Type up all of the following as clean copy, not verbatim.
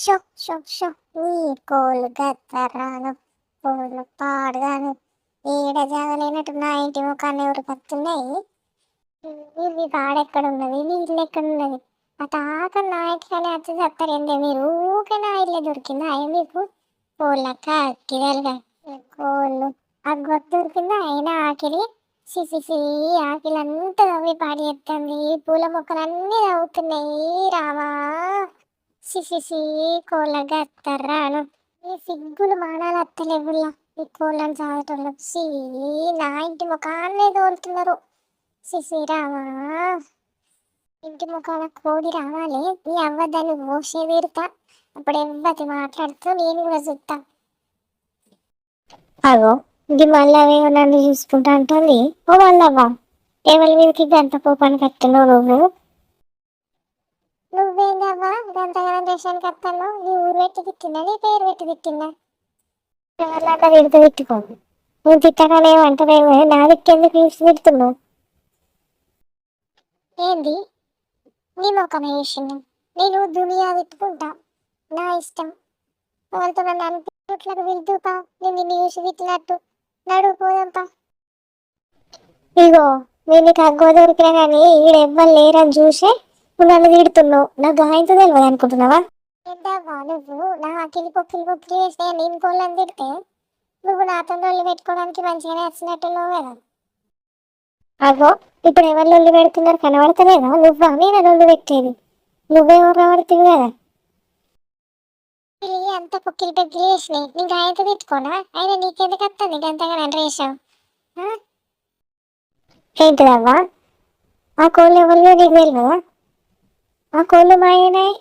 Show show show నీ కోళ్ళు గత్తరాను కోళ్ళు పాడుగాను ఏడ జాగలేనట్టు నా ఇంటి ముఖాన్ని ఎవరు కత్తున్నాయి. ఇవి పాడెక్కడ ఉన్నది, నీ ఇల్లు ఎక్కడ ఉన్నది? ఆ తాక నా ఇంటికనే వచ్చి చెప్తారేంటి మీరు? ఊకే నా ఇల్లే దొరికిందా అయ్యి మీకు? కోళ్ళక్క అక్కిదలుగా కోళ్ళు ఆ గొత్తు దొరికిందా అయినా ఆకిలి సిసి ఆకిలి అంతా తవ్వి పాడి ఎత్తంది, పూల మొక్కలన్నీ తవ్వుతున్నాయి. రామా సిసి కోళ్ళగా అత్తర్రాను ఈ సిగ్గులు మానాలు అత్తలేవుల్లా ఈ కోళ్ళని సాగటంలో సి నా ఇంటి ముఖాన్నే తోలుతున్నారు. సిసి రామా ఇంటి ముఖాన కోడి రావాలి నీ అవ్వదాన్ని మోసే తీరుతా. అప్పుడు ఎవ్వతి మాట్లాడుతూ నేను కూడా చూస్తా. అగో ఇది మళ్ళీ నన్ను చూసుకుంటా అంటుంది. ఓ మళ్ళవ్వా ఎవరి మీదకి గంట పోపాని కట్టినావు నువ్వు? నువ్వేందవ్వా గంతగానం దేశానికి వస్తాను? నీ ఊరు పెట్టి తిట్టిందా, నీ పేరు పెట్టి తిట్టిందా? ఎవరిలాగా తిడుతూ తిట్టుకోండి. నువ్వు తిట్టగానే ఏమంటావేమో, నా దిక్కెందుకు తీసి తిడుతున్నావు? ఏంది నీ మొఖం వేసింది? నేను దునియా తిట్టుకుంటా, నా ఇష్టం. వాళ్ళతో నన్ను అనిపించట్లకు వెళ్తూపా, నేను నిన్ను చూసి తిట్టినట్టు నడువు పోదంపా. ఇగో నేను నీకు అగ్గో దొరికినా కానీ ఈడెవ్వరు లేరని చూసే నువ్వు నన్ను తిడుతున్నావు. నాకు గాయంతో తెలియదు అనుకుంటున్నావా? ఏంటవ్వా నువ్వు నా అకిలి పొక్కిలి పొక్కిలి వేస్తే నేను కోళ్ళని తిడితే నువ్వు నాతో నొల్లి పెట్టుకోవడానికి మంచిగానే వచ్చినట్టున్నావు కదా. అగో ఇప్పుడు ఎవరు లొల్లి పెడుతున్నారు కనబడతలేదా? నువ్వా నేను లొల్లి పెట్టేది? నువ్వేమో కనబడుతుంది కదా. అంత పొక్కిలి పొక్కిలి వేసినాయి నీ గాయంతో తిట్టుకోనా? అయినా నీకెందుకు వస్తుంది గంతగా నన్ను రేసావు? ఏంటిదవ్వా ఆ కోళ్ళు ఎవరిలో నీకు తెలియదా? ఆ కోళ్ళు మాయనాయి,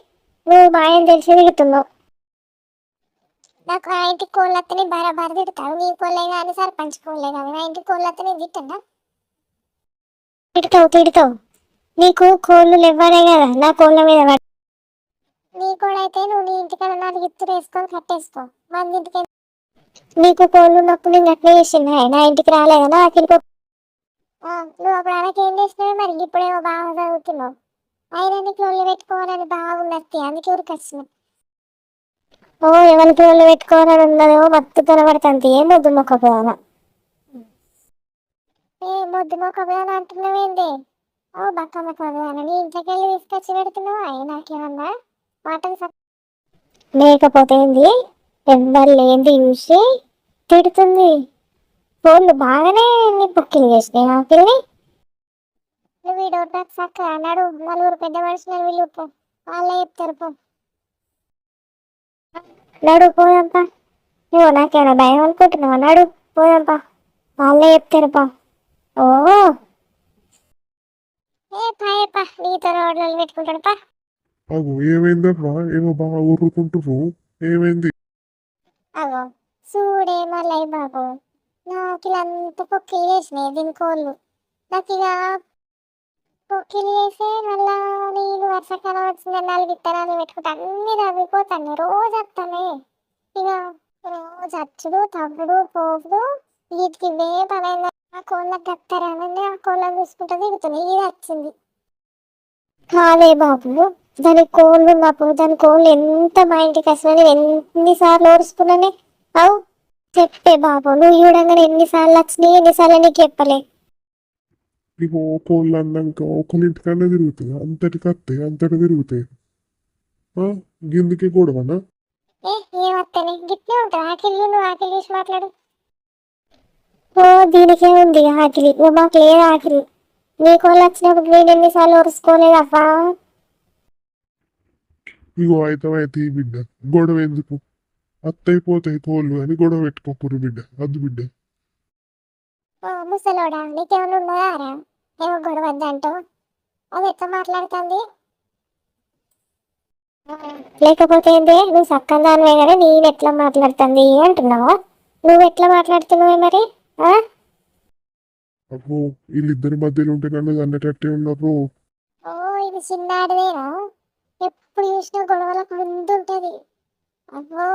నువ్వు మాయని తెలిసి తిడుతున్నావు. నాకు ఆ ఇంటికి కోళ్ళు వస్తేనే బరాబర్ తిడతావు. నీ కోళ్ళే కానీ సర్పంచ్ కోళ్ళే కానీ నా ఇంటికి కోళ్ళు వస్తే నేను తిట్టండా? తిడతావు తిడతావు. నీకు కోళ్ళు ఇవ్వనే కదా నా కోళ్ళ మీద పడి. నీ కూడా అయితే నువ్వు నీ ఇంటికన్నా 4 ఇత్తులు వేసుకొని కట్టేసుకో. మన ఇంటికి నీకు కోళ్ళు ఉన్నప్పుడు నేను అట్లా చేసింది నా ఇంటికి రాలేదా నా అఖిలికి? నువ్వు అప్పుడు అనకేం చేసినావు మరి? ఇప్పుడేమో బాగా చదువుతున్నావు. అయినా నీకు లొల్లి పెట్టుకోవాలని బాగున్నది అందుకే ఊరికి వచ్చిన. ఓ ఎవరికి లొల్లి పెట్టుకోవాలని ఉన్నదేమో మత్తు కనబడుతుంది. ఏం మొద్దు మొక్క పోవాలా? ఏ మొద్దు మొక్క పోవాలని అంటున్నావేంది? ఓ బక్క మొక్క పోవాలని నీ ఇంట్లోకి వెళ్ళి తీసుకొచ్చి పెడుతున్నావు. అయి నాకేమన్నా మాటలు లేకపోతే ఏంది? ఎవ్వరు లేంది చూసి తిడుతుంది. ఫోన్లు బాగానే నీ పొక్కిలు చేసినాయి ఆకిల్ని. నువ్వు ఈ డోర్ బ్యాక్ సక్క అన్నాడు. 4 పెద్ద మనుషులను వీళ్ళు పో, వాళ్ళే చెప్తారు పో. నడు పోయంపా. నువ్వు నాకేమైనా భయం అనుకుంటున్నావా? నడు పోయంపా, వాళ్ళే చెప్తారు పా. ఓ ఏ పాయపా నీతో రోడ్లు పెట్టుకుంటాడు పా. అగో ఏమైందమ్మా? ఏమో బాగా ఊరుకుంటురు, ఏమైంది? అగో చూడే మళ్ళీ బాబు నాకు ఇలాంతా పొక్కిలు వేసినాయి దీని కోళ్ళు. నాకు ఇక పొక్కిలు వేసి మళ్ళా నీళ్ళు వర్షాకాలం వచ్చిందని 4 విత్తనాలు పెట్టుకుంటే అన్ని తవ్విపోతాను. రోజు వస్తానే ఇక రోజు అచ్చుడు తవ్వుడు పోవుడు వీటికి ఇవే పనైందా. ఆ కోళ్ళకి గత్తరానండి ఆ కోళ్ళని చూసుకుంటూ దిగుతుంది. ఇది వచ్చింది కాదే బాబు. దాని కోళ్ళు ఉన్నప్పుడు దాని కోళ్ళు ఎంత మా ఇంటికి వస్తుంది ఎన్నిసార్లు ఓరుసుకున్నానే. అవు చెప్పే బాబు నువ్వు చూడంగానే ఎన్నిసార్లు వచ్చినాయి ఎన్నిసార్లు నీకు చెప్పలే. నీకు కోళ్ళు అన్నాక ఒకరింటికన్నా తిరుగుతాయి, అంతటికి వస్తాయి అంతటి తిరుగుతాయి. గిందుకే గొడవనా? ఏమత్తని గిట్లే ఉంటుంది ఆకిలి. నువ్వు ఆకిలి చూసి మాట్లాడు. ఓ దీనికే ఉంది ఆకిలి, మాకు లేదు ఆకిలి. నీ కోళ్ళు వచ్చినప్పుడు నేను ఎన్నిసార్లు ఒరుసుకోలేదబ్బా. ఇగో అయితే ఈ బిడ్డ గొడవ ఎందుకు? అత్తయిపోతాయి కోళ్ళు అని గొడవ పెట్టుకోకూరు బిడ్డ, అద్దు బిడ్డ. ఓ ముసలోడా నీకేమైనా ఉన్నదారా? ఏమో గొడవ వద్దంటావు. అది ఎట్లా మాట్లాడుతుంది? లేకపోతే ఏంటి నువ్వు సక్కం దానివే కదా నేను ఎట్లా మాట్లాడుతుంది అంటున్నావా? నువ్వు ఎట్లా మాట్లాడుతున్నావే మరి? అబ్బో వీళ్ళిద్దరి మధ్యలో ఉంటే నన్ను అన్నటట్టే ఉన్నారు. ఓ ఇది చిన్నాడిదేనా? ఎప్పుడు చూసినా గొడవలకు ముందు ఉంటది. అబ్బో